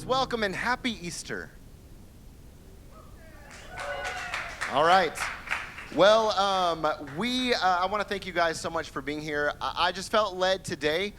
Yes, welcome and happy Easter. All right. Well, I want to thank you guys so much for being here. I just felt led today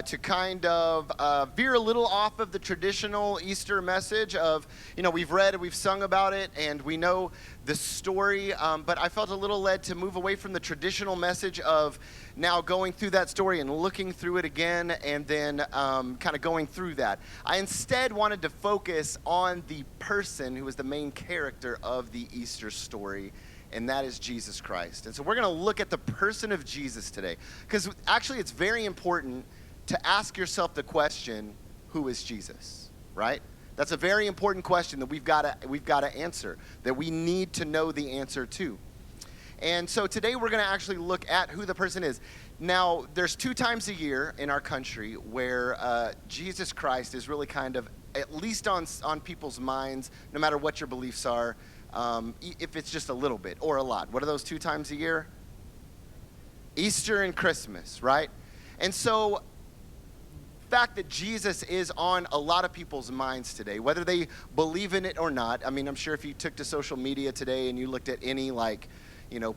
to kind of veer a little off of the traditional Easter message of, we've read and we've sung about it and we know the story, but I felt a little led to move away from the traditional message of now going through that story and looking through it again and then kind of going through that. I instead wanted to focus on the person who is the main character of the Easter story, and that is Jesus Christ. And so we're going to look at the person of Jesus today, because actually it's very important to ask yourself the question, who is Jesus, right? That's a very important question that we've got to answer, that we need to know the answer to. And so today we're going to actually look at who the person is. Now, there's 2 times a year in our country where Jesus Christ is really kind of, at least on people's minds, no matter what your beliefs are, if it's just a little bit or a lot. What are those 2 times a year? Easter and Christmas, right? And so the fact that Jesus is on a lot of people's minds today, whether they believe in it or not. I mean, I'm sure if you took to social media today and you looked at any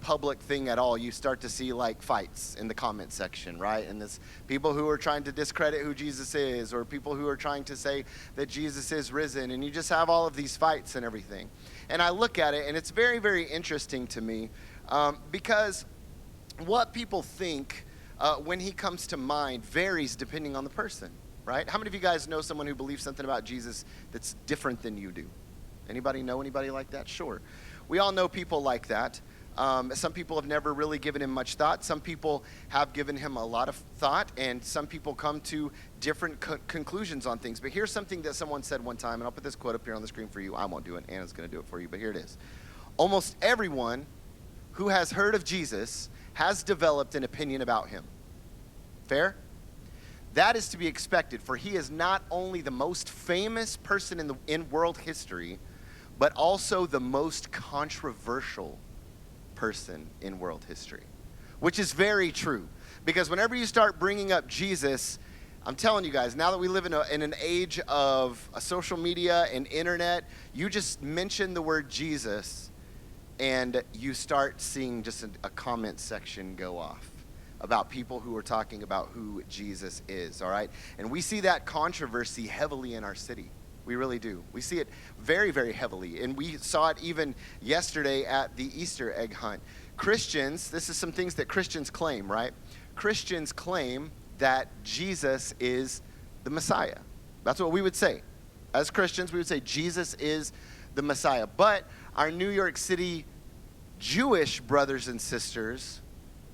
public thing at all, you start to see fights in the comment section, right? And there's people who are trying to discredit who Jesus is, or people who are trying to say that Jesus is risen, and you just have all of these fights and everything. And I look at it, and it's very, very interesting to me because what people think when he comes to mind varies depending on the person, right? How many of you guys know someone who believes something about Jesus that's different than you do? Anybody know anybody like that? Sure. We all know people like that. Some people have never really given him much thought. Some people have given him a lot of thought, and some people come to different conclusions on things. But here's something that someone said one time, and I'll put this quote up here on the screen for you. I won't do it. Anna's going to do it for you, but here it is. Almost everyone who has heard of Jesus has developed an opinion about him. Fair? That is to be expected, for he is not only the most famous person in world history, but also the most controversial person in world history, which is very true. Because whenever you start bringing up Jesus, I'm telling you guys, now that we live in an age of social media and internet, you just mention the word Jesus and you start seeing just a comment section go off about people who are talking about who Jesus is, all right? And we see that controversy heavily in our city. We really do. We see it very, very heavily. And we saw it even yesterday at the Easter egg hunt. Christians, this is some things that Christians claim, right? Christians claim that Jesus is the Messiah. That's what we would say. As Christians, we would say Jesus is the Messiah. But our New York City Jewish brothers and sisters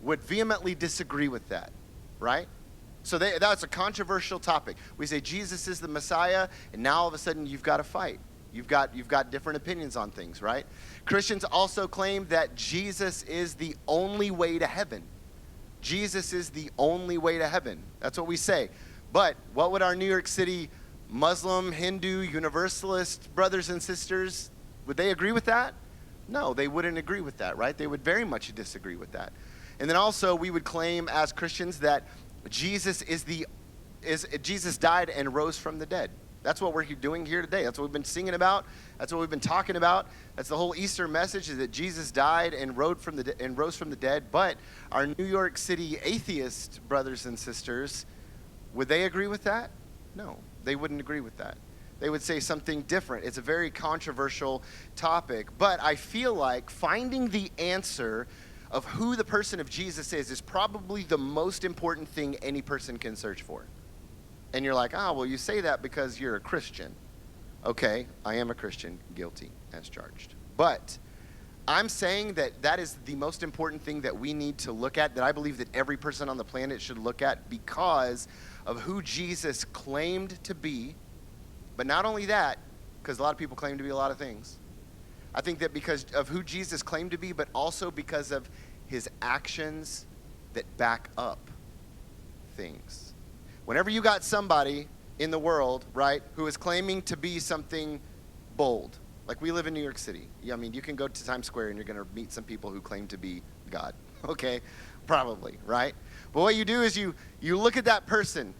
would vehemently disagree with that, right? So that's a controversial topic. We say Jesus is the Messiah, and now all of a sudden you've got to fight. You've got different opinions on things, right? Christians also claim that Jesus is the only way to heaven. Jesus is the only way to heaven. That's what we say. But what would our New York City Muslim, Hindu, Universalist brothers and sisters, would they agree with that? No, they wouldn't agree with that, right? They would very much disagree with that. And then also we would claim as Christians that Jesus Jesus died and rose from the dead. That's what we're doing here today. That's what we've been singing about. That's what we've been talking about. That's the whole Easter message, is that Jesus died and rose from the dead. But our New York City atheist brothers and sisters, would they agree with that? No, they wouldn't agree with that. They would say something different. It's a very controversial topic. But I feel like finding the answer of who the person of Jesus is probably the most important thing any person can search for. And you're like, well, you say that because you're a Christian. Okay, I am a Christian, guilty as charged. But I'm saying that is the most important thing that we need to look at, that I believe that every person on the planet should look at, because of who Jesus claimed to be. But not only that, because a lot of people claim to be a lot of things. I think that because of who Jesus claimed to be, but also because of his actions that back up things. Whenever you got somebody in the world, right, who is claiming to be something bold, like we live in New York City. I mean, you can go to Times Square and you're going to meet some people who claim to be God. Okay, probably, right? But what you do is you look at that person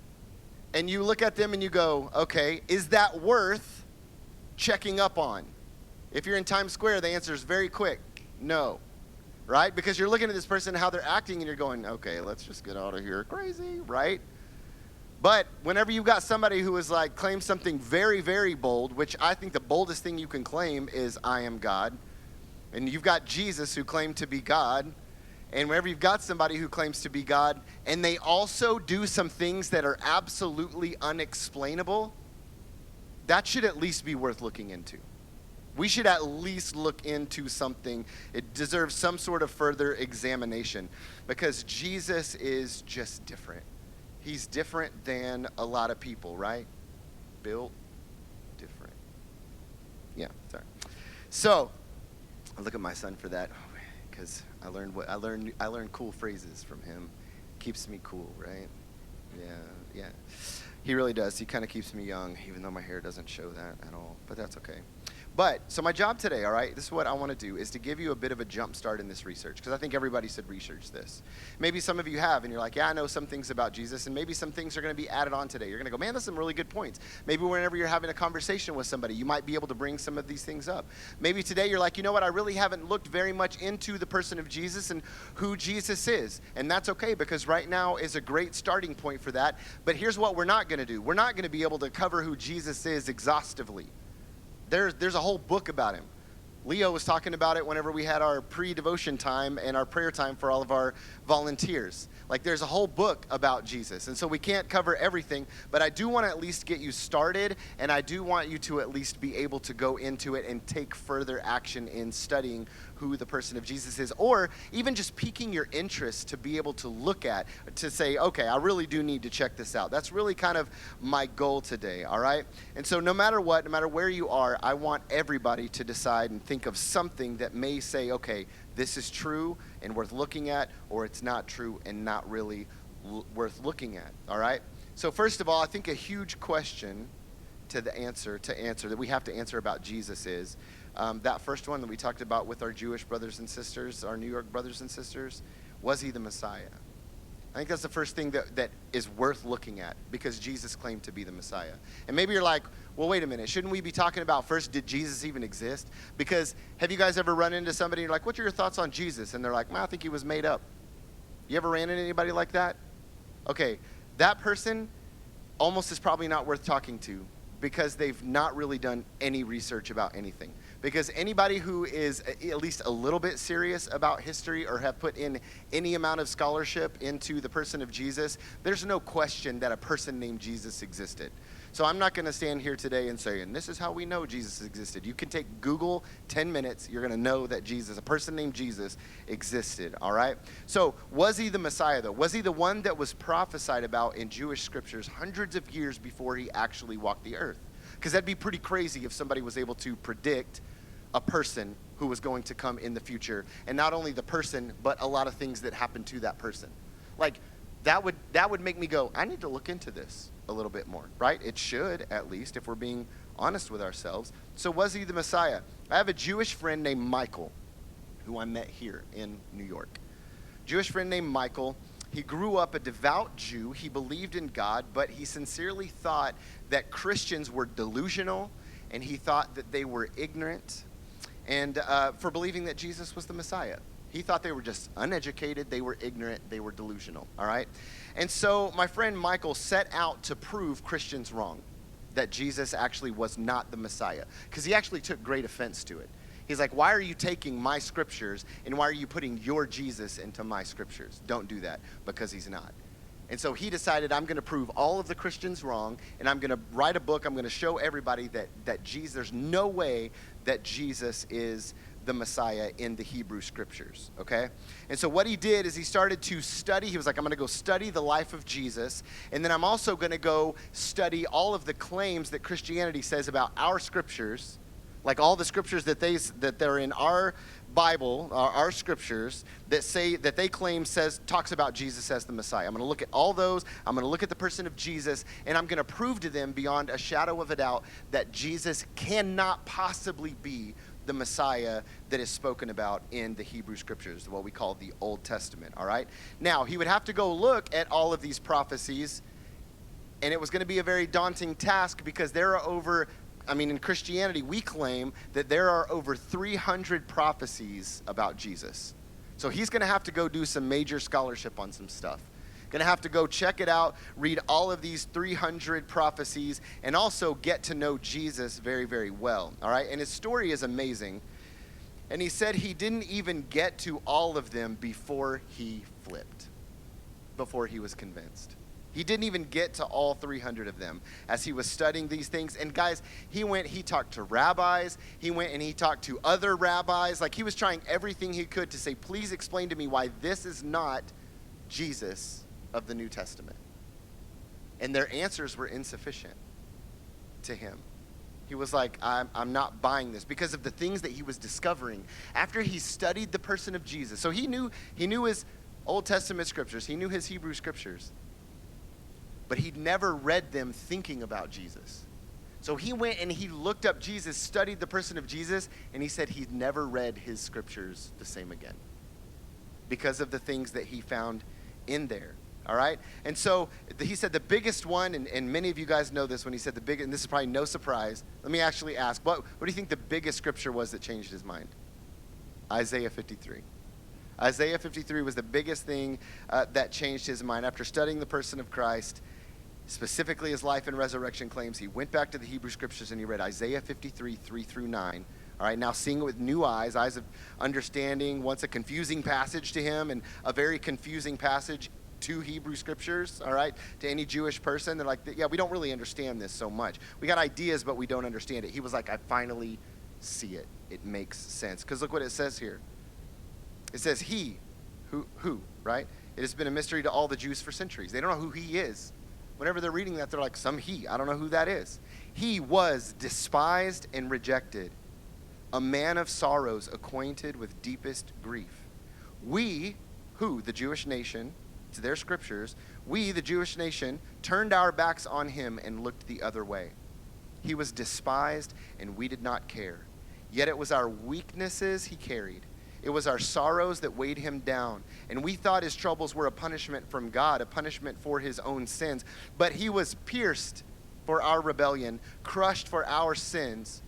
and you look at them and you go, okay, is that worth checking up on? If you're in Times Square, the answer is very quick, no, right? Because you're looking at this person, how they're acting, and you're going, okay, let's just get out of here, crazy, right? But whenever you've got somebody who is like, claims something very, very bold, which I think the boldest thing you can claim is I am God, and you've got Jesus who claimed to be God, and whenever you've got somebody who claims to be God, and they also do some things that are absolutely unexplainable, that should at least be worth looking into. We should at least look into something. It deserves some sort of further examination, because Jesus is just different. He's different than a lot of people, right? Built different. Yeah, sorry. So, I look at my son for that, because I learned cool phrases from him. Keeps me cool, right? Yeah. He really does. He kind of keeps me young, even though my hair doesn't show that at all. But that's okay. But, so my job today, all right, this is what I want to do, is to give you a bit of a jump start in this research, because I think everybody should research this. Maybe some of you have, and you're like, yeah, I know some things about Jesus, and maybe some things are going to be added on today. You're going to go, man, that's some really good points. Maybe whenever you're having a conversation with somebody, you might be able to bring some of these things up. Maybe today you're like, you know what, I really haven't looked very much into the person of Jesus and who Jesus is, and that's okay, because right now is a great starting point for that. But here's what we're not going to do. We're not going to be able to cover who Jesus is exhaustively. There's a whole book about him. Leo was talking about it whenever we had our pre-devotion time and our prayer time for all of our volunteers. Like, there's a whole book about Jesus. And so we can't cover everything, but I do want to at least get you started, and I do want you to at least be able to go into it and take further action in studying who the person of Jesus is, or even just piquing your interest to be able to look at, to say, okay, I really do need to check this out. That's really kind of my goal today, all right? And so no matter what, no matter where you are, I want everybody to decide and think of something that may say, okay, this is true and worth looking at, or it's not true and not really worth looking at, all right? So first of all, I think a huge question to answer that we have to answer about Jesus is, that first one that we talked about with our Jewish brothers and sisters, our New York brothers and sisters, was he the Messiah? I think that's the first thing that is worth looking at, because Jesus claimed to be the Messiah. And maybe you're like, well, wait a minute, shouldn't we be talking about first, did Jesus even exist? Because have you guys ever run into somebody and you're like, what are your thoughts on Jesus? And they're like, well, I think he was made up. You ever ran into anybody like that? Okay, that person almost is probably not worth talking to, because they've not really done any research about anything. Because anybody who is at least a little bit serious about history or have put in any amount of scholarship into the person of Jesus, there's no question that a person named Jesus existed. So I'm not going to stand here today and say, and this is how we know Jesus existed. You can take Google 10 minutes. You're going to know that a person named Jesus existed, all right? So was he the Messiah, though? Was he the one that was prophesied about in Jewish scriptures hundreds of years before he actually walked the earth? Because that'd be pretty crazy if somebody was able to predict a person who was going to come in the future. And not only the person, but a lot of things that happened to that person. Like, that would make me go, I need to look into this a little bit more, right? It should, at least, if we're being honest with ourselves. So was he the Messiah? I have a Jewish friend named Michael, who I met here in New York. Jewish friend named Michael. He grew up a devout Jew. He believed in God, but he sincerely thought that Christians were delusional, and he thought that they were ignorant, and for believing that Jesus was the Messiah. He thought they were just uneducated, they were ignorant, they were delusional, all right? And so my friend Michael set out to prove Christians wrong, that Jesus actually was not the Messiah, because he actually took great offense to it. He's like, why are you taking my scriptures, and why are you putting your Jesus into my scriptures? Don't do that, because he's not. And so he decided, I'm going to prove all of the Christians wrong, and I'm going to write a book. I'm going to show everybody that Jesus, there's no way that Jesus is the Messiah in the Hebrew scriptures, okay? And so what he did is he started to study. He was like, I'm going to go study the life of Jesus, and then I'm also going to go study all of the claims that Christianity says about our scriptures, like all the scriptures that they're in our Bible, our scriptures that they claim talks about Jesus as the Messiah. I'm going to look at all those. I'm going to look at the person of Jesus, and I'm going to prove to them beyond a shadow of a doubt that Jesus cannot possibly be the Messiah that is spoken about in the Hebrew scriptures, what we call the Old Testament, all right? Now, he would have to go look at all of these prophecies And it was going to be a very daunting task because there are in Christianity, we claim that there are over 300 prophecies about Jesus. So he's going to have to go do some major scholarship on some stuff. Going to have to go check it out, read all of these 300 prophecies, and also get to know Jesus very, very well. All right? And his story is amazing. And he said he didn't even get to all of them before he flipped, before he was convinced. He didn't even get to all 300 of them as he was studying these things. And guys, he talked to rabbis. He went and he talked to other rabbis. Like, he was trying everything he could to say, please explain to me why this is not Jesus of the New Testament. And their answers were insufficient to him. He was like, I'm not buying this because of the things that he was discovering after he studied the person of Jesus. So he knew his Old Testament scriptures. He knew his Hebrew scriptures. But he'd never read them thinking about Jesus. So he went and he looked up Jesus, studied the person of Jesus, and he said he'd never read his scriptures the same again because of the things that he found in there. All right? And so he said the biggest one, and many of you guys know this when he said the biggest, and this is probably no surprise. Let me actually ask, what do you think the biggest scripture was that changed his mind? Isaiah 53. Isaiah 53 was the biggest thing that changed his mind. After studying the person of Christ, specifically his life and resurrection claims, he went back to the Hebrew scriptures and he read Isaiah 53, 3 through 9. All right, now seeing it with new eyes of understanding. Once a confusing passage to him and a very confusing passage to Hebrew scriptures, all right, to any Jewish person. They're like, yeah, we don't really understand this so much. We got ideas, but we don't understand it. He was like, I finally see it. It makes sense. Because look what it says here. It says he, who, right? It has been a mystery to all the Jews for centuries. They don't know who he is. Whenever they're reading that, they're like, some he. I don't know who that is. He was despised and rejected, a man of sorrows, acquainted with deepest grief. We, who, the Jewish nation, to their scriptures, we, the Jewish nation, turned our backs on him and looked the other way. He was despised, and we did not care. Yet it was our weaknesses he carried. It was our sorrows that weighed him down. And we thought his troubles were a punishment from God, a punishment for his own sins. But he was pierced for our rebellion, crushed for our sins.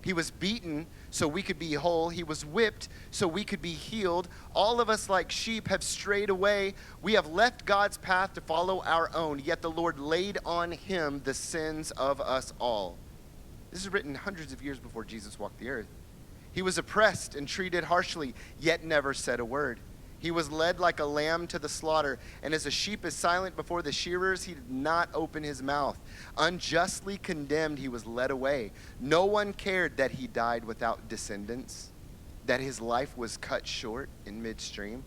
He was beaten so we could be whole. He was whipped so we could be healed. All of us like sheep have strayed away. We have left God's path to follow our own. Yet the Lord laid on him the sins of us all. This is written hundreds of years before Jesus walked the earth. He was oppressed and treated harshly, yet never said a word. He was led like a lamb to the slaughter, and as a sheep is silent before the shearers, he did not open his mouth. Unjustly condemned, he was led away. No one cared that he died without descendants, that his life was cut short in midstream.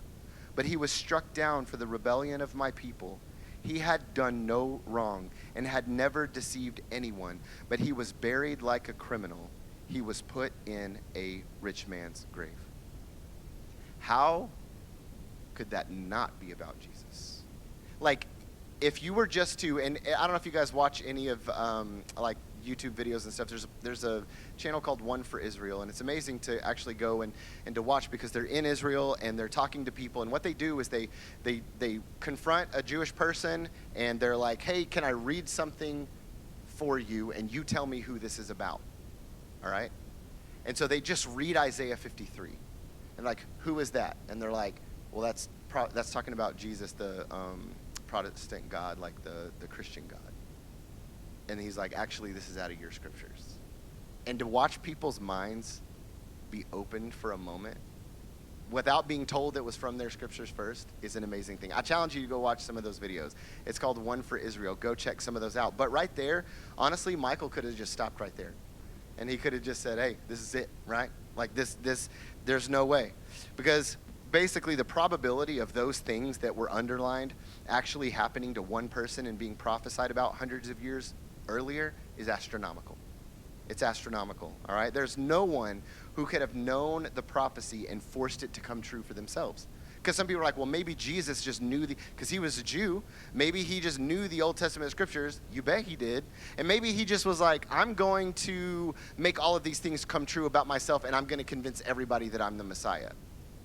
But he was struck down for the rebellion of my people. He had done no wrong and had never deceived anyone, but he was buried like a criminal. He was put in a rich man's grave. How could that not be about Jesus? Like, if you were just to, and I don't know if you guys watch any of like YouTube videos and stuff. There's a channel called One for Israel, and it's amazing to actually go and to watch because they're in Israel and they're talking to people. And what they do is they confront a Jewish person and they're like, hey, can I read something for you and you tell me who this is about? All right? And so they just read Isaiah 53. And like, who is that? And they're like, well, that's talking about Jesus, the Protestant God, like the Christian God. And he's like, actually, this is out of your scriptures. And to watch people's minds be opened for a moment without being told it was from their scriptures first is an amazing thing. I challenge you to go watch some of those videos. It's called One for Israel. Go check some of those out. But right there, honestly, Michael could have just stopped right there. And he could have just said, hey, this is it, right? Like this, there's no way. Because basically the probability of those things that were underlined actually happening to one person and being prophesied about hundreds of years earlier is astronomical. It's astronomical, all right? There's no one who could have known the prophecy and forced it to come true for themselves. Because some people are like, well, maybe Jesus just knew because he was a Jew, maybe he just knew the Old Testament scriptures. You bet he did. And maybe he just was like, I'm going to make all of these things come true about myself and I'm going to convince everybody that I'm the Messiah.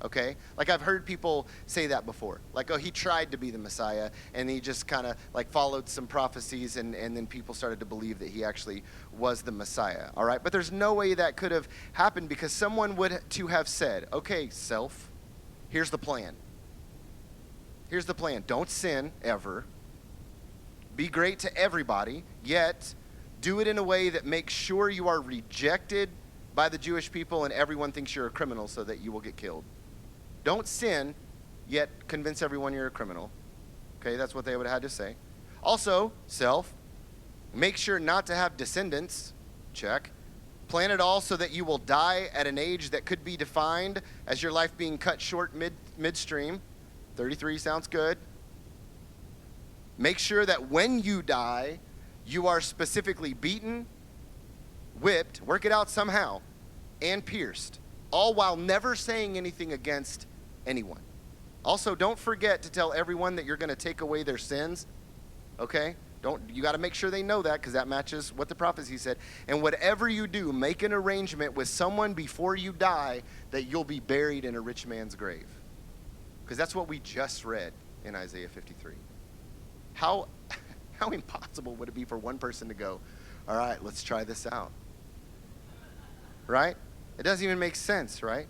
Okay? Like I've heard people say that before. Like, oh, he tried to be the Messiah, and he just kind of like followed some prophecies, and then people started to believe that he actually was the Messiah. All right? But there's no way that could have happened, because someone would to have said, okay, self, here's the plan. Here's the plan. Don't sin ever. Be great to everybody, yet do it in a way that makes sure you are rejected by the Jewish people and everyone thinks you're a criminal so that you will get killed. Don't sin, yet convince everyone you're a criminal. Okay, that's what they would have had to say. Also, self, make sure not to have descendants. Check. Plan it all so that you will die at an age that could be defined as your life being cut short midstream. 33 sounds good. Make sure that when you die, you are specifically beaten, whipped, work it out somehow, and pierced, all while never saying anything against anyone. Also, don't forget to tell everyone that you're going to take away their sins, okay? You got to make sure they know that, because that matches what the prophecy said. And whatever you do, make an arrangement with someone before you die that you'll be buried in a rich man's grave. Because that's what we just read in Isaiah 53. How impossible would it be for one person to go, all right, let's try this out, right? It doesn't even make sense, right?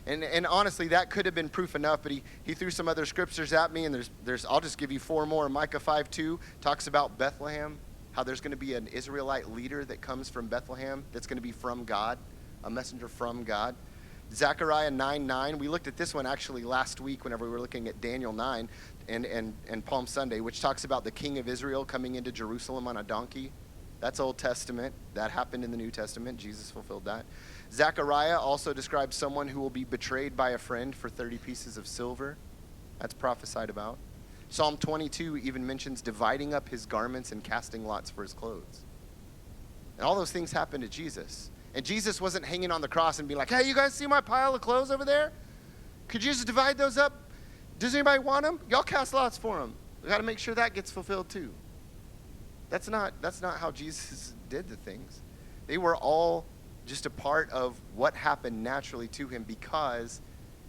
And honestly, that could have been proof enough, but he threw some other scriptures at me, and there's I'll just give you 4 more. Micah 5:2 talks about Bethlehem, how there's going to be an Israelite leader that comes from Bethlehem that's going to be from God, a messenger from God. Zechariah 9:9, we looked at this one actually last week whenever we were looking at Daniel 9 and Palm Sunday, which talks about the king of Israel coming into Jerusalem on a donkey. That's Old Testament. That happened in the New Testament. Jesus fulfilled that. Zechariah also describes someone who will be betrayed by a friend for 30 pieces of silver. That's prophesied about. Psalm 22 even mentions dividing up his garments and casting lots for his clothes. And all those things happened to Jesus. And Jesus wasn't hanging on the cross and being like, hey, you guys see my pile of clothes over there? Could you just divide those up? Does anybody want them? Y'all cast lots for them. We got to make sure that gets fulfilled too. That's not how Jesus did the things. They were all just a part of what happened naturally to him because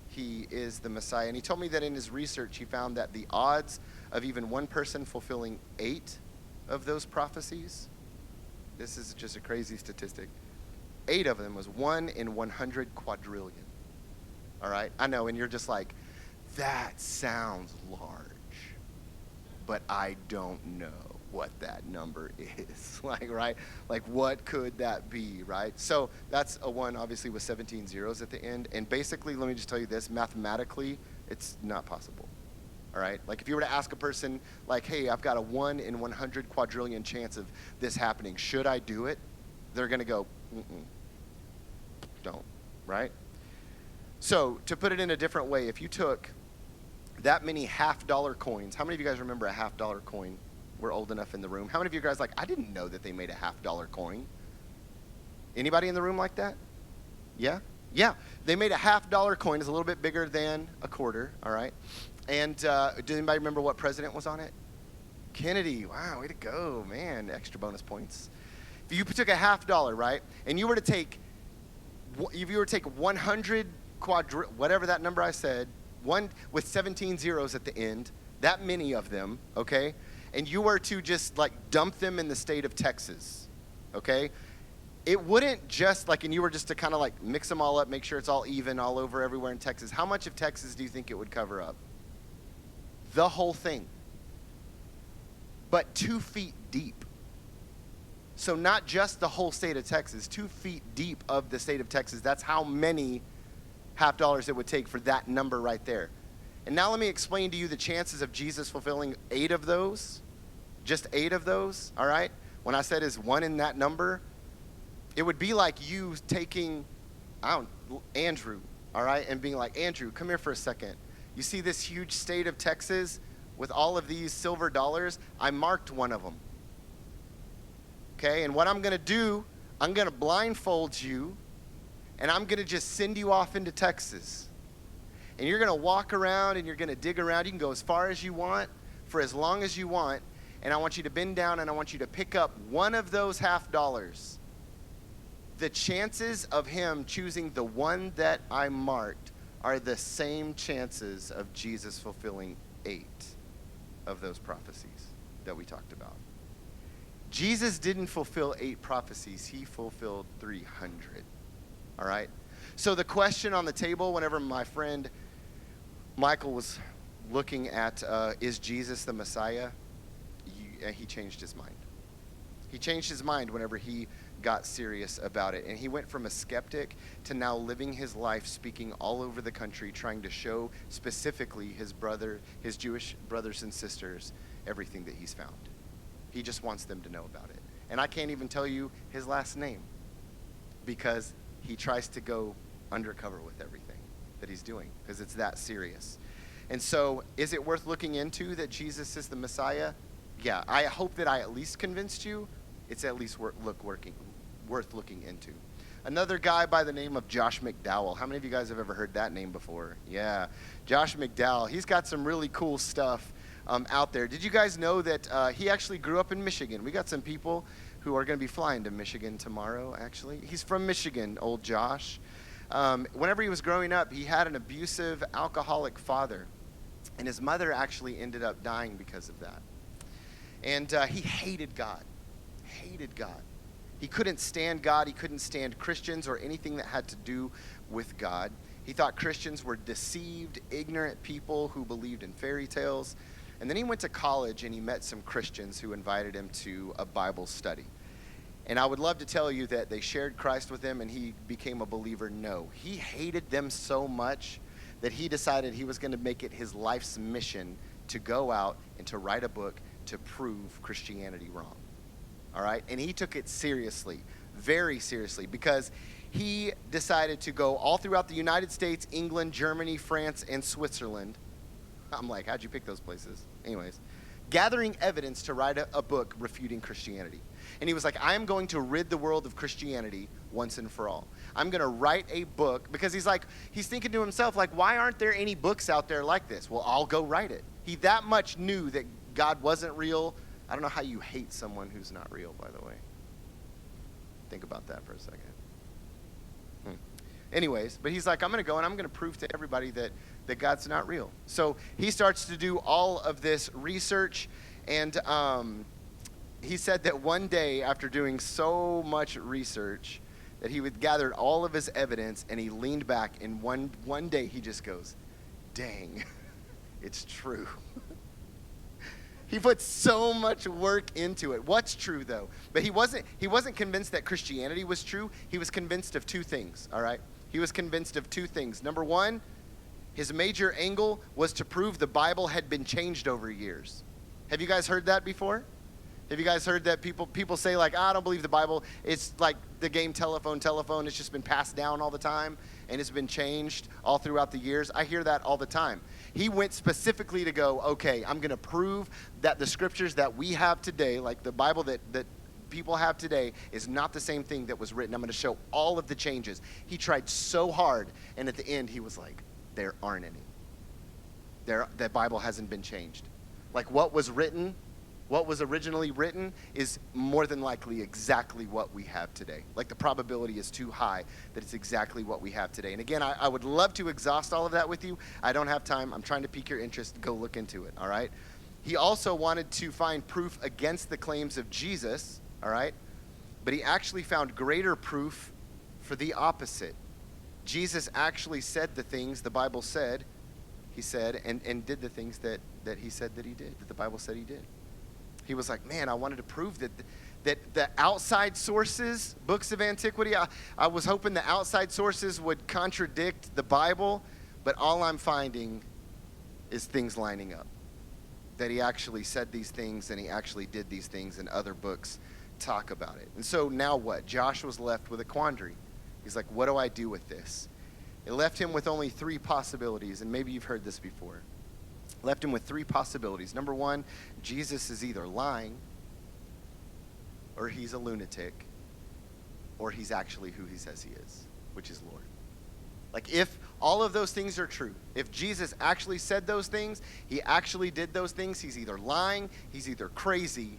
he is the Messiah. And he told me that in his research, he found that the odds of even one person fulfilling 8 of those prophecies, this is just a crazy statistic, 8 of them was 1 in 100 quadrillion. All right? I know, and you're just like, that sounds large, but I don't know what that number is. Like, right? Like, what could that be, right? So that's a 1, obviously, with 17 zeros at the end. And basically, let me just tell you this, mathematically, it's not possible. All right? Like, if you were to ask a person, like, hey, I've got a 1 in 100 quadrillion chance of this happening. Should I do it? They're going to go, don't, right? So, to put it in a different way, if you took that many $50 coins, how many of you guys remember a $50 coin? We're old enough in the room. How many of you guys like, I didn't know that they made a $50 coin? Anybody in the room like that? Yeah? Yeah. They made a $50 coin. It's a little bit bigger than a quarter, all right? And does anybody remember what president was on it? Kennedy. Wow, way to go, man. Extra bonus points. If you took a $50, right, and you were to take 100 whatever that number I said, 1 with 17 zeros at the end, that many of them, okay, and you were to just like dump them in the state of Texas, okay, it wouldn't just like, and you were just to kind of like mix them all up, make sure it's all even all over everywhere in Texas. How much of Texas do you think it would cover up? The whole thing. But 2 feet deep. So not just the whole state of Texas, 2 feet deep of the state of Texas. That's how many $50 it would take for that number right there. And now let me explain to you the chances of Jesus fulfilling 8 of those. Just 8 of those, all right? When I said is 1 in that number, it would be like you taking, Andrew, all right, and being like, Andrew, come here for a second. You see this huge state of Texas with all of these silver dollars? I marked one of them. Okay, and what I'm going to do, I'm going to blindfold you, and I'm going to just send you off into Texas. And you're going to walk around, and you're going to dig around. You can go as far as you want, for as long as you want, and I want you to bend down, and I want you to pick up one of those $50. The chances of him choosing the one that I marked are the same chances of Jesus fulfilling 8 of those prophecies that we talked about. Jesus didn't fulfill 8 prophecies. He fulfilled 300. All right? So the question on the table whenever my friend Michael was looking at, is Jesus the Messiah? He changed his mind. He changed his mind whenever he got serious about it. And he went from a skeptic to now living his life speaking all over the country, trying to show specifically his Jewish brothers and sisters, everything that he's found. He just wants them to know about it. And I can't even tell you his last name because he tries to go undercover with everything that he's doing because it's that serious. And so is it worth looking into that Jesus is the Messiah? Yeah, I hope that I at least convinced you. It's at least worth looking into. Another guy by the name of Josh McDowell. How many of you guys have ever heard that name before? Yeah, Josh McDowell. He's got some really cool stuff out there. Did you guys know that he actually grew up in Michigan? We got some people who are going to be flying to Michigan tomorrow, actually. He's from Michigan, old Josh. Whenever he was growing up, he had an abusive, alcoholic father. And his mother actually ended up dying because of that. And he hated God. Hated God. He couldn't stand God. He couldn't stand Christians or anything that had to do with God. He thought Christians were deceived, ignorant people who believed in fairy tales. And then he went to college and he met some Christians who invited him to a Bible study. And I would love to tell you that they shared Christ with him and he became a believer. No, he hated them so much that he decided he was going to make it his life's mission to go out and to write a book to prove Christianity wrong. All right? And he took it seriously, very seriously, because he decided to go all throughout the United States, England, Germany, France, and Switzerland. I'm like, how'd you pick those places? Anyways, gathering evidence to write a book refuting Christianity. And he was like, I am going to rid the world of Christianity once and for all. I'm going to write a book, because he's thinking to himself, like, why aren't there any books out there like this? Well, I'll go write it. He that much knew that God wasn't real. I don't know how you hate someone who's not real, by the way. Think about that for a second. Anyways, but he's like, I'm going to go and I'm going to prove to everybody that God's not real. So he starts to do all of this research, and he said that one day after doing so much research that he would gather all of his evidence, and he leaned back, and one day he just goes, dang, it's true. He put so much work into it. What's true, though? But he wasn't convinced that Christianity was true. He was convinced of 2 things, all right? He was convinced of 2 things. Number 1, his major angle was to prove the Bible had been changed over years. Have you guys heard that before? Have you guys heard that people say, like, I don't believe the Bible. It's like the game telephone. It's just been passed down all the time, and it's been changed all throughout the years. I hear that all the time. He went specifically to go, okay, I'm going to prove that the scriptures that we have today, like the Bible that people have today, is not the same thing that was written. I'm going to show all of the changes. He tried so hard, and at the end, he was like, there aren't any. The Bible hasn't been changed. Like what was originally written is more than likely exactly what we have today. Like the probability is too high that it's exactly what we have today. And again, I would love to exhaust all of that with you. I don't have time. I'm trying to pique your interest. Go look into it, all right? He also wanted to find proof against the claims of Jesus, all right? But he actually found greater proof for the opposite. Jesus actually said the things the Bible said he said, and did the things that he said that he did, that the Bible said he did. He was like, man, I wanted to prove that the outside sources, books of antiquity, I was hoping the outside sources would contradict the Bible, but all I'm finding is things lining up. That he actually said these things and he actually did these things, and other books talk about it. And so now what? Josh was left with a quandary. He's like, what do I do with this? It left him with only 3 possibilities, and maybe you've heard this before. Left him with 3 possibilities. Number 1, Jesus is either lying, or he's a lunatic, or he's actually who he says he is, which is Lord. Like if all of those things are true, if Jesus actually said those things, he actually did those things, he's either lying, he's either crazy,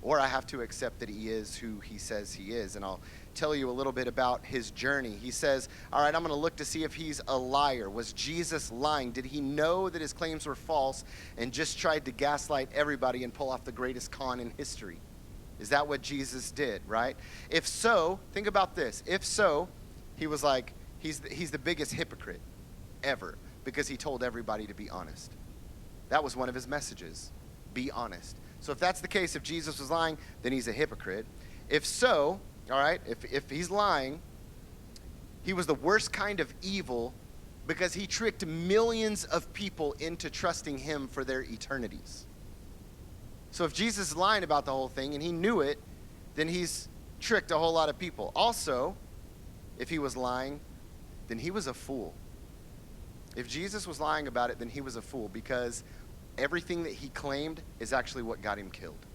or I have to accept that he is who he says he is. And I'll tell you a little bit about his journey. He says, all right, I'm going to look to see if he's a liar. Was Jesus lying? Did he know that his claims were false and just tried to gaslight everybody and pull off the greatest con in history? Is that what Jesus did, right? If so, think about this. If so, he was like, he's the biggest hypocrite ever because he told everybody to be honest. That was one of his messages, be honest. So if that's the case, if Jesus was lying, then he's a hypocrite. If so, all right, if he's lying, he was the worst kind of evil because he tricked millions of people into trusting him for their eternities. So if Jesus is lying about the whole thing and he knew it, then he's tricked a whole lot of people. Also, if he was lying, then he was a fool. If Jesus was lying about it, then he was a fool because everything that he claimed is actually what got him killed.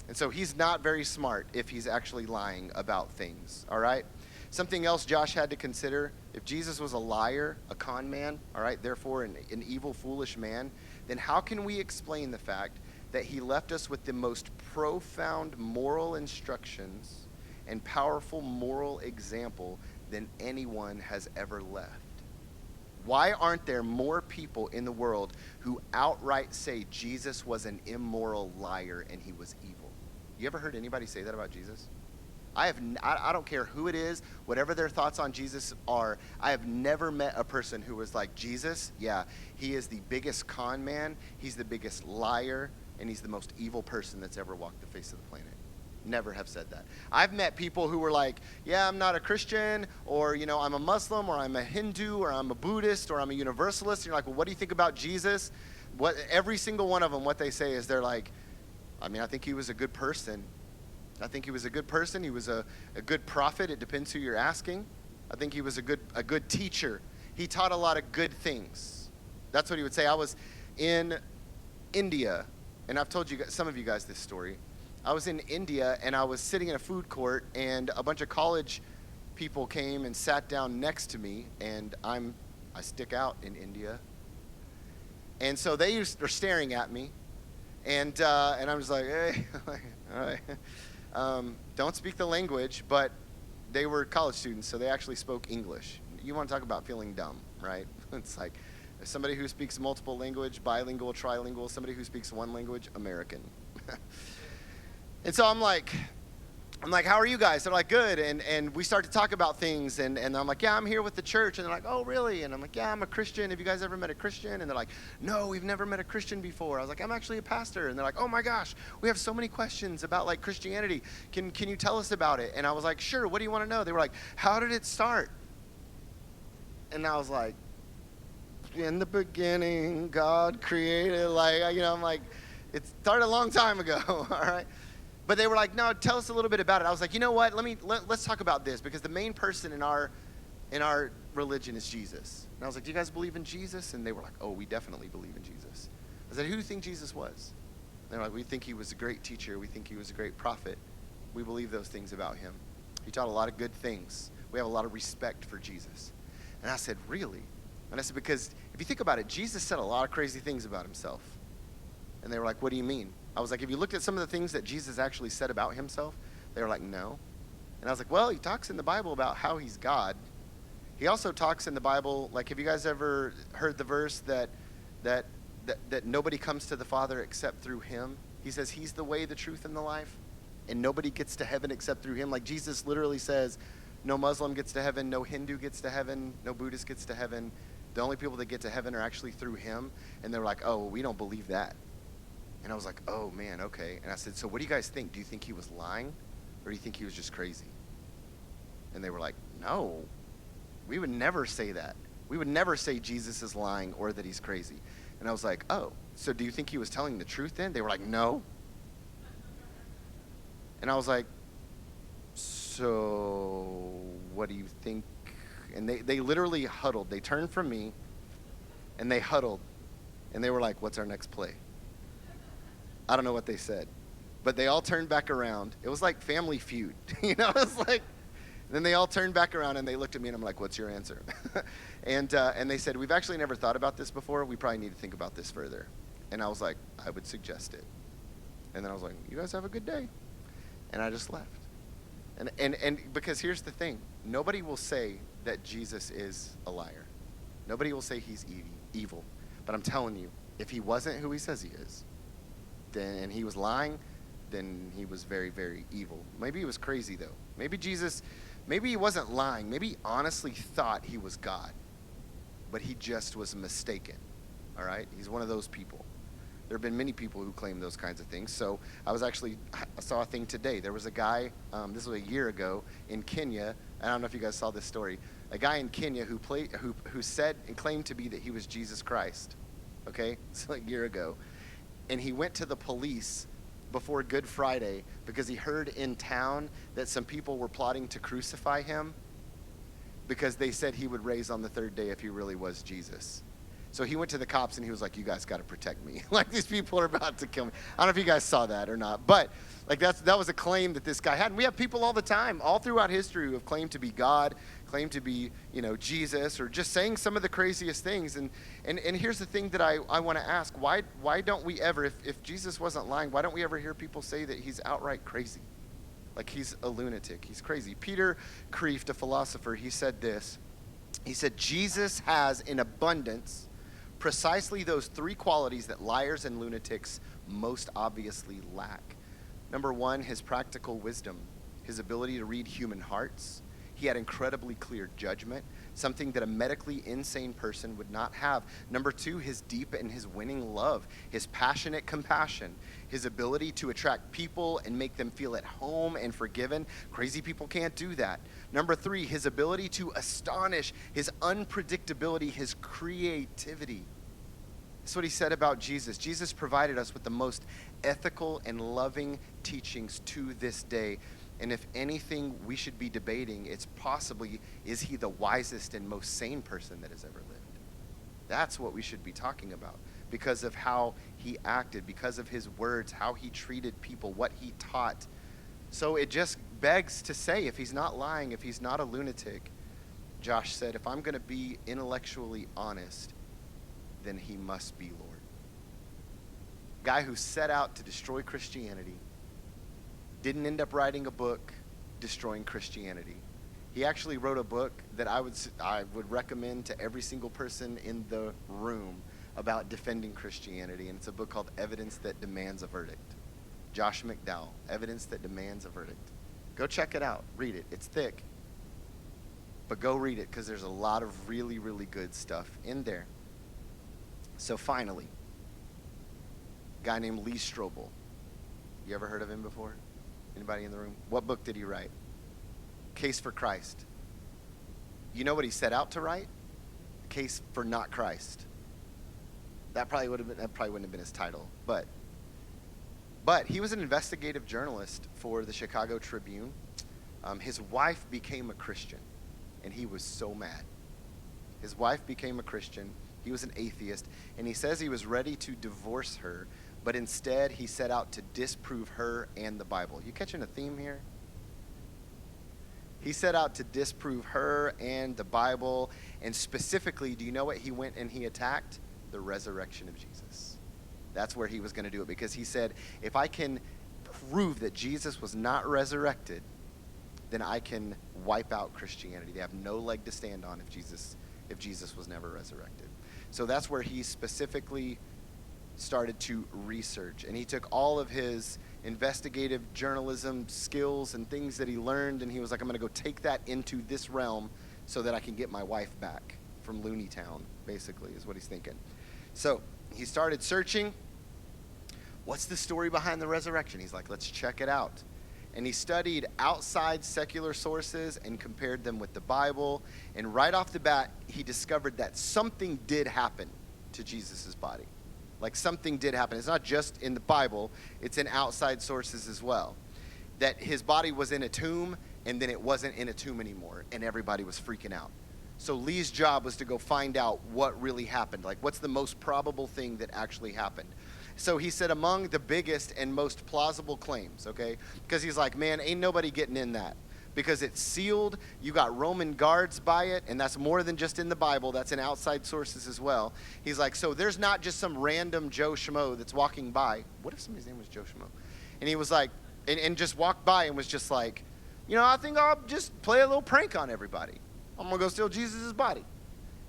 And so he's not very smart if he's actually lying about things, all right? Something else Josh had to consider, if Jesus was a liar, a con man, all right, therefore an evil, foolish man, then how can we explain the fact that he left us with the most profound moral instructions and powerful moral example than anyone has ever left? Why aren't there more people in the world who outright say Jesus was an immoral liar and he was evil? You ever heard anybody say that about Jesus? I don't care who it is, whatever their thoughts on Jesus are, I have never met a person who was like, Jesus, yeah, he is the biggest con man, he's the biggest liar, and he's the most evil person that's ever walked the face of the planet. Never have said that. I've met people who were like, yeah, I'm not a Christian, or, you know, I'm a Muslim, or I'm a Hindu, or I'm a Buddhist, or I'm a Universalist. And you're like, well, what do you think about Jesus? Every single one of them, what they say is they're like, I mean, I think he was a good person. I think he was a good person. He was a good prophet. It depends who you're asking. I think he was a good teacher. He taught a lot of good things. That's what he would say. I was in India, and I've told you some of you guys this story. I was in India, and I was sitting in a food court, and a bunch of college people came and sat down next to me, and I stick out in India. And so they are staring at me, and I was like, hey, all right. Don't speak the language, but they were college students, so they actually spoke English. You want to talk about feeling dumb, right? It's like somebody who speaks multiple language, bilingual, trilingual, somebody who speaks one language, American. And so I'm like, how are you guys? They're like, good. And we start to talk about things. And I'm like, yeah, I'm here with the church. And they're like, oh, really? And I'm like, yeah, I'm a Christian. Have you guys ever met a Christian? And they're like, no, we've never met a Christian before. I was like, I'm actually a pastor. And they're like, oh, my gosh, we have so many questions about, like, Christianity. Can you tell us about it? And I was like, sure, what do you want to know? They were like, how did it start? And I was like, in the beginning, God created, like, you know, I'm like, it started a long time ago, all right? But they were like, no, tell us a little bit about it. I was like, you know what? Let's talk about this, because the main person in our religion is Jesus. And I was like, do you guys believe in Jesus? And they were like, oh, we definitely believe in Jesus. I said, who do you think Jesus was? And they were like, we think he was a great teacher. We think he was a great prophet. We believe those things about him. He taught a lot of good things. We have a lot of respect for Jesus. And I said, really? And I said, because if you think about it, Jesus said a lot of crazy things about himself. And they were like, what do you mean? I was like, have you looked at some of the things that Jesus actually said about himself? They were like, no. And I was like, well, he talks in the Bible about how he's God. He also talks in the Bible, like, have you guys ever heard the verse that nobody comes to the Father except through him? He says he's the way, the truth, and the life, and nobody gets to heaven except through him. Like, Jesus literally says, no Muslim gets to heaven, no Hindu gets to heaven, no Buddhist gets to heaven. The only people that get to heaven are actually through him. And they were like, oh, well, we don't believe that. And I was like, oh, man, okay. And I said, so what do you guys think? Do you think he was lying, or do you think he was just crazy? And they were like, no, we would never say that. We would never say Jesus is lying or that he's crazy. And I was like, oh, so do you think he was telling the truth then? They were like, no. And I was like, so what do you think? And they literally huddled. They turned from me, and they huddled. And they were like, what's our next play? I don't know what they said, but they all turned back around. It was like Family Feud, you know. It was like, then they all turned back around and they looked at me and I'm like, "What's your answer?" and they said, "We've actually never thought about this before. We probably need to think about this further." And I was like, "I would suggest it." And then I was like, you guys have a good day. And I just left. And because here's the thing, nobody will say that Jesus is a liar. Nobody will say he's evil. But I'm telling you, if he wasn't who he says he is, then and he was lying, then he was very, very evil. Maybe he was crazy, though. Maybe he wasn't lying. Maybe he honestly thought he was God, but he just was mistaken, all right? He's one of those people. There have been many people who claim those kinds of things. So I saw a thing today. There was a guy, this was a year ago, in Kenya. I don't know if you guys saw this story. A guy in Kenya who said and claimed to be that he was Jesus Christ, okay? So a year ago. And he went to the police before Good Friday because he heard in town that some people were plotting to crucify him because they said he would raise on the third day if he really was Jesus. So he went to the cops and he was like, you guys got to protect me. Like, these people are about to kill me. I don't know if you guys saw that or not, but like that was a claim that this guy had. And we have people all the time, all throughout history, who have claimed to be God, claimed to be, Jesus, or just saying some of the craziest things. And here's the thing that I want to ask. Why don't we ever, if Jesus wasn't lying, why don't we ever hear people say that he's outright crazy? Like he's a lunatic, he's crazy. Peter Kreeft, a philosopher, he said this. He said, Jesus has in abundance precisely those three qualities that liars and lunatics most obviously lack. Number one, his practical wisdom, his ability to read human hearts. He had incredibly clear judgment, something that a medically insane person would not have. Number two, his deep and his winning love, his passionate compassion, his ability to attract people and make them feel at home and forgiven. Crazy people can't do that. Number three, his ability to astonish, his unpredictability, his creativity. That's what he said about Jesus. Jesus provided us with the most ethical and loving teachings to this day. And if anything we should be debating, it's possibly, is he the wisest and most sane person that has ever lived? That's what we should be talking about because of how he acted, because of his words, how he treated people, what he taught. So it just begs to say, if he's not lying, if he's not a lunatic, Josh said, if I'm going to be intellectually honest, then he must be Lord. Guy who set out to destroy Christianity didn't end up writing a book destroying Christianity. He actually wrote a book that I would recommend to every single person in the room about defending Christianity, and it's a book called Evidence That Demands a Verdict. Josh McDowell, Evidence That Demands a Verdict. Go check it out. Read it. It's thick. But go read it because there's a lot of really, really good stuff in there. So finally, a guy named Lee Strobel. You ever heard of him before? Anybody in the room? What book did he write? Case for Christ. You know what he set out to write? Case for Not Christ. That probably wouldn't have been his title, but he was an investigative journalist for the Chicago Tribune. His wife became a Christian, and he was so mad. His wife became a Christian. He was an atheist, and he says he was ready to divorce her, but instead he set out to disprove her and the Bible. You catching a theme here? He set out to disprove her and the Bible, and specifically, do you know what he went and he attacked? The resurrection of Jesus. That's where he was going to do it, because he said, if I can prove that Jesus was not resurrected, then I can wipe out Christianity. They have no leg to stand on if Jesus was never resurrected. So that's where he specifically started to research, and he took all of his investigative journalism skills and things that he learned, and he was like, I'm going to go take that into this realm so that I can get my wife back from Looney Town, basically, is what he's thinking. So he started searching. What's the story behind the resurrection? He's like, let's check it out. And he studied outside secular sources and compared them with the Bible. And right off the bat, he discovered that something did happen to Jesus' body. Like, something did happen. It's not just in the Bible, it's in outside sources as well. That his body was in a tomb, and then it wasn't in a tomb anymore, and everybody was freaking out. So Lee's job was to go find out what really happened. Like, what's the most probable thing that actually happened? So he said among the biggest and most plausible claims, okay? Because he's like, man, ain't nobody getting in that. Because it's sealed, you got Roman guards by it, and that's more than just in the Bible, that's in outside sources as well. He's like, so there's not just some random Joe Schmo that's walking by. What if somebody's name was Joe Schmo? And he was like, and just walked by and was just like, I think I'll just play a little prank on everybody. I'm going to go steal Jesus' body.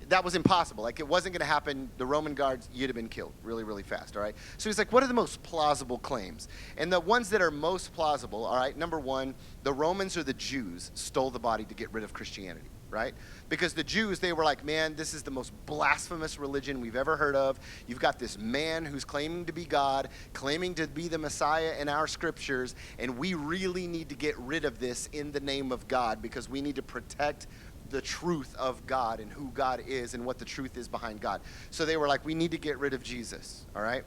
That was impossible. Like, it wasn't going to happen. The Roman guards, you'd have been killed really, really fast, all right? So he's like, what are the most plausible claims? And the ones that are most plausible, all right, number one, the Romans or the Jews stole the body to get rid of Christianity, right? Because the Jews, they were like, man, this is the most blasphemous religion we've ever heard of. You've got this man who's claiming to be God, claiming to be the Messiah in our scriptures, and we really need to get rid of this in the name of God because we need to protect the truth of God and who God is and what the truth is behind God. So they were like, we need to get rid of Jesus, all right?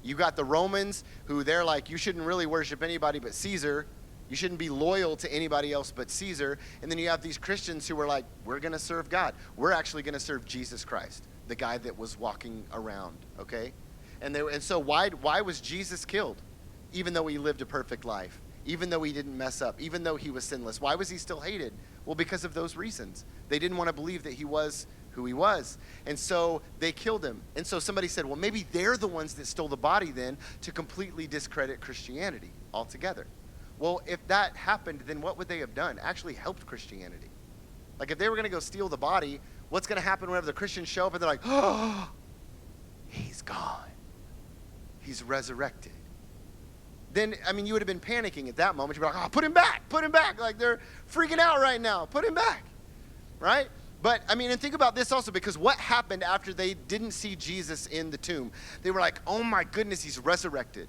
You got the Romans who they're like, you shouldn't really worship anybody but Caesar. You shouldn't be loyal to anybody else but Caesar. And then you have these Christians who were like, we're going to serve God. We're actually going to serve Jesus Christ, the guy that was walking around, okay? And so why was Jesus killed? Even though he lived a perfect life, even though he didn't mess up, even though he was sinless. Why was he still hated? Well, because of those reasons. They didn't want to believe that he was who he was. And so they killed him. And so somebody said, well, maybe they're the ones that stole the body then to completely discredit Christianity altogether. Well, if that happened, then what would they have done? Actually helped Christianity. Like, if they were going to go steal the body, what's going to happen whenever the Christians show up and they're like, oh, he's gone. He's resurrected. Then, you would have been panicking at that moment. You'd be like, oh, put him back. Like, they're freaking out right now. Put him back, right? But, and think about this also, because what happened after they didn't see Jesus in the tomb? They were like, oh my goodness, he's resurrected.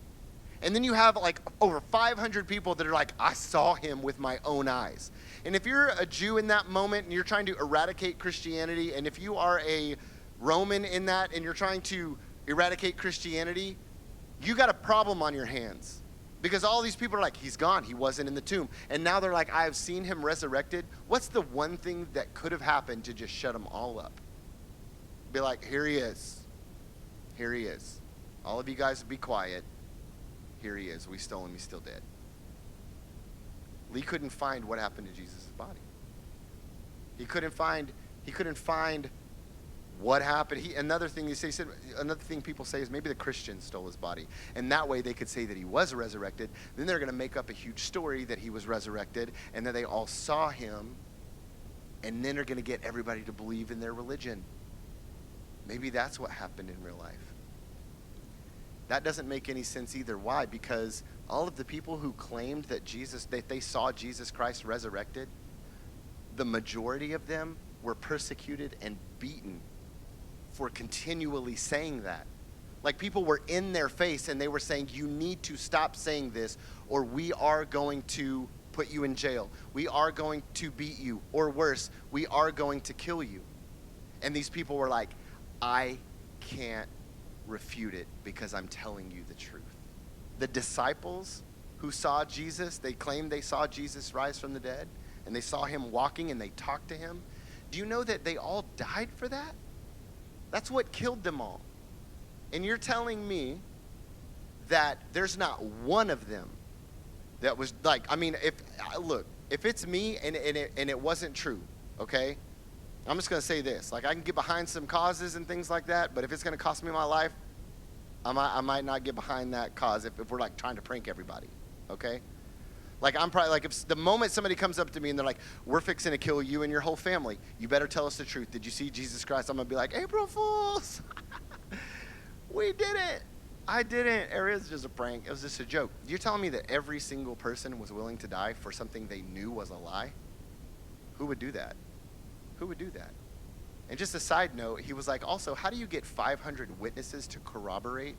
And then you have like over 500 people that are like, I saw him with my own eyes. And if you're a Jew in that moment and you're trying to eradicate Christianity, and if you are a Roman in that and you're trying to eradicate Christianity, you got a problem on your hands. Because all these people are like, he's gone. He wasn't in the tomb. And now they're like, I have seen him resurrected. What's the one thing that could have happened to just shut them all up? Be like, here he is. Here he is. All of you guys be quiet. Here he is. We stole him. He's still dead. Lee couldn't find what happened to Jesus' body. He couldn't find what happened. Another thing people say is maybe the Christians stole his body. And that way they could say that he was resurrected. Then they're going to make up a huge story that he was resurrected and that they all saw him. And then they're going to get everybody to believe in their religion. Maybe that's what happened in real life. That doesn't make any sense either. Why? Because all of the people who claimed that they saw Jesus Christ resurrected, the majority of them were persecuted and beaten for continually saying that. Like, people were in their face and they were saying, you need to stop saying this or we are going to put you in jail. We are going to beat you, or worse, we are going to kill you. And these people were like, I can't refute it because I'm telling you the truth. The disciples who saw Jesus, they claimed they saw Jesus rise from the dead and they saw him walking and they talked to him. Do you know that they all died for that? That's what killed them all. And you're telling me that there's not one of them that was like, if it's me and it wasn't true, okay? I'm just going to say this. Like, I can get behind some causes and things like that, but if it's going to cost me my life, I might not get behind that cause if we're like trying to prank everybody, okay? Like, I'm probably like, if the moment somebody comes up to me and they're like, we're fixing to kill you and your whole family, you better tell us the truth. Did you see Jesus Christ? I'm going to be like, April Fools. We did it. I didn't. It was just a prank. It was just a joke. You're telling me that every single person was willing to die for something they knew was a lie? Who would do that? Who would do that? And just a side note, he was like, also, how do you get 500 witnesses to corroborate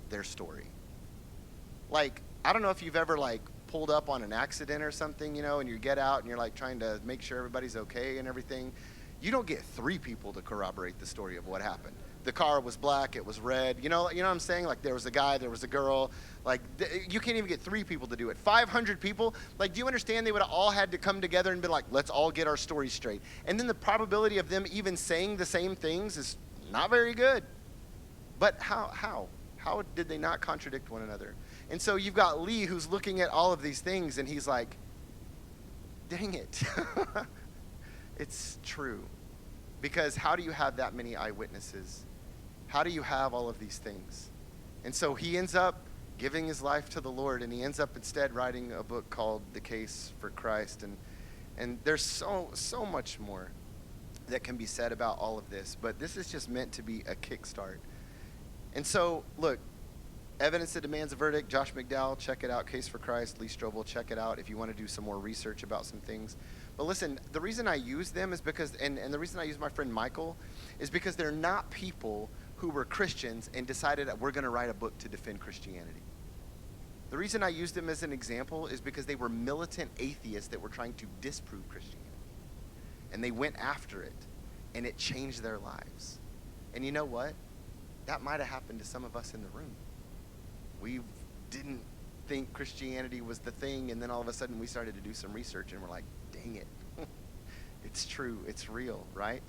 their story? Like, I don't know if you've ever like pulled up on an accident or something, and you get out and you're like trying to make sure everybody's okay and everything. You don't get 3 people to corroborate the story of what happened. The car was black, it was red. You know what I'm saying? Like, there was a guy, there was a girl. Like, you can't even get 3 people to do it. 500 people? Like, do you understand they would have all had to come together and be like, let's all get our story straight. And then the probability of them even saying the same things is not very good. But how? How did they not contradict one another? And so you've got Lee who's looking at all of these things and he's like, dang it. It's true. Because how do you have that many eyewitnesses? How do you have all of these things? And so he ends up giving his life to the Lord, and he ends up instead writing a book called The Case for Christ. And there's so much more that can be said about all of this, but this is just meant to be a kickstart. And so, look, Evidence That Demands a Verdict, Josh McDowell, check it out. Case for Christ, Lee Strobel, check it out if you want to do some more research about some things. But listen, the reason I use them is because, and the reason I use my friend Michael, is because they're not people who were Christians and decided that we're going to write a book to defend Christianity. The reason I use them as an example is because they were militant atheists that were trying to disprove Christianity. And they went after it, and it changed their lives. And you know what? That might have happened to some of us in the room. We didn't think Christianity was the thing, and then all of a sudden we started to do some research, and we're like, dang it. It's true. It's real, right?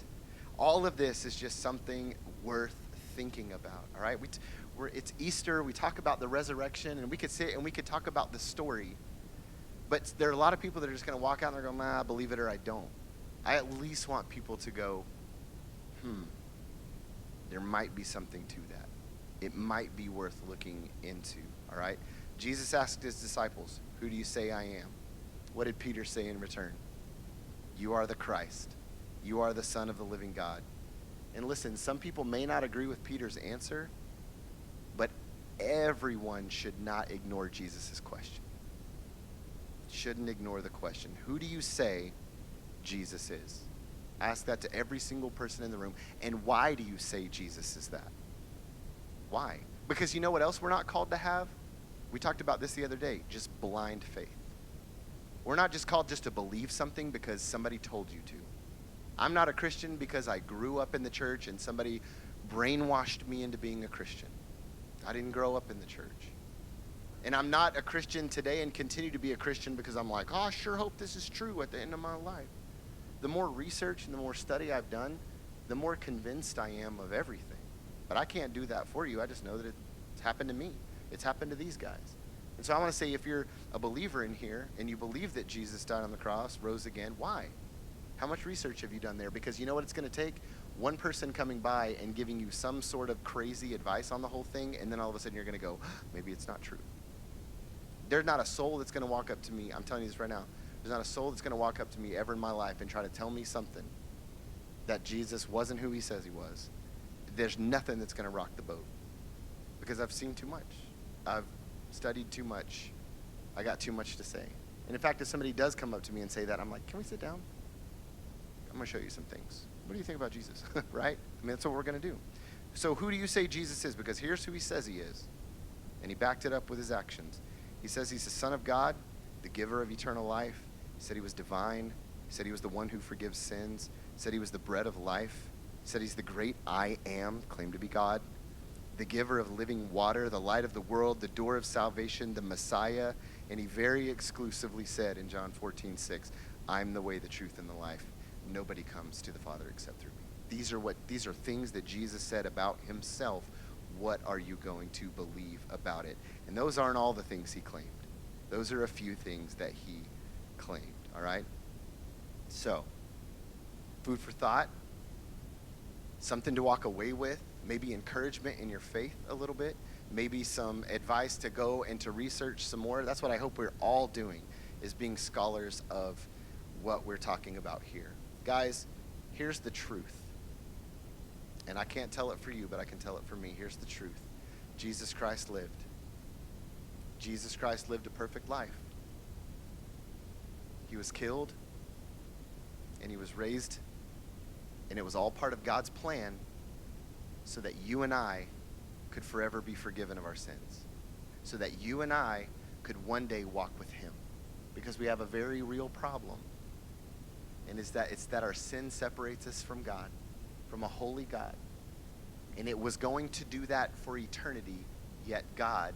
All of this is just something worth thinking about, all right? It's Easter. We talk about the resurrection, and we could sit and we could talk about the story, but there are a lot of people that are just going to walk out and they're going, I believe it or I don't. I at least want people to go, there might be something to that. It might be worth looking into, all right? Jesus asked his disciples, who do you say I am? What did Peter say in return? You are the Christ. You are the Son of the living God. And listen, some people may not agree with Peter's answer, but everyone should not ignore Jesus' question. Shouldn't ignore the question. Who do you say Jesus is? Ask that to every single person in the room. And why do you say Jesus is that? Why? Because you know what else we're not called to have? We talked about this the other day, just blind faith. We're not just called just to believe something because somebody told you to. I'm not a Christian because I grew up in the church and somebody brainwashed me into being a Christian. I didn't grow up in the church. And I'm not a Christian today and continue to be a Christian because I'm like, I sure hope this is true at the end of my life. The more research and the more study I've done, the more convinced I am of everything. But I can't do that for you. I just know that it's happened to me. It's happened to these guys. And so I want to say, if you're a believer in here and you believe that Jesus died on the cross, rose again, why? How much research have you done there? Because you know what it's going to take? One person coming by and giving you some sort of crazy advice on the whole thing, and then all of a sudden you're going to go, maybe it's not true. There's not a soul that's going to walk up to me. I'm telling you this right now. There's not a soul that's going to walk up to me ever in my life and try to tell me something that Jesus wasn't who he says he was. There's nothing that's going to rock the boat because I've seen too much. I've studied too much. I got too much to say. And in fact, if somebody does come up to me and say that, I'm like, can we sit down? I'm going to show you some things. What do you think about Jesus? Right? I mean, that's what we're going to do. So who do you say Jesus is? Because here's who he says he is. And he backed it up with his actions. He says he's the Son of God, the giver of eternal life. He said he was divine. He said he was the one who forgives sins. He said he was the bread of life. He said he's the great I am, claimed to be God, the giver of living water, the light of the world, the door of salvation, the Messiah. And he very exclusively said in John 14:6, I'm the way, the truth, and the life. Nobody comes to the Father except through me. These are things that Jesus said about himself. What are you going to believe about it? And those aren't all the things he claimed. Those are a few things that he claimed, all right? So, food for thought, something to walk away with, maybe encouragement in your faith a little bit, maybe some advice to go and to research some more. That's what I hope we're all doing, is being scholars of what we're talking about here. Guys, here's the truth. And I can't tell it for you, but I can tell it for me. Here's the truth. Jesus Christ lived. Jesus Christ lived a perfect life. He was killed, and he was raised, and it was all part of God's plan so that you and I could forever be forgiven of our sins, so that you and I could one day walk with him, because we have a very real problem, and it's that our sin separates us from God, from a holy God. And it was going to do that for eternity, yet God,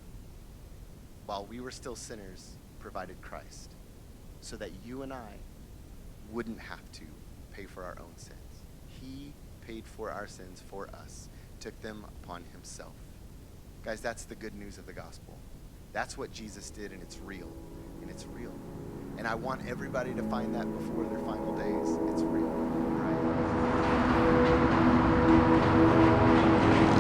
while we were still sinners, provided Christ so that you and I wouldn't have to pay for our own sins. He paid for our sins for us, took them upon himself. Guys, that's the good news of the gospel. That's what Jesus did, and it's real. And it's real. And I want everybody to find that before their final days. It's real. Right?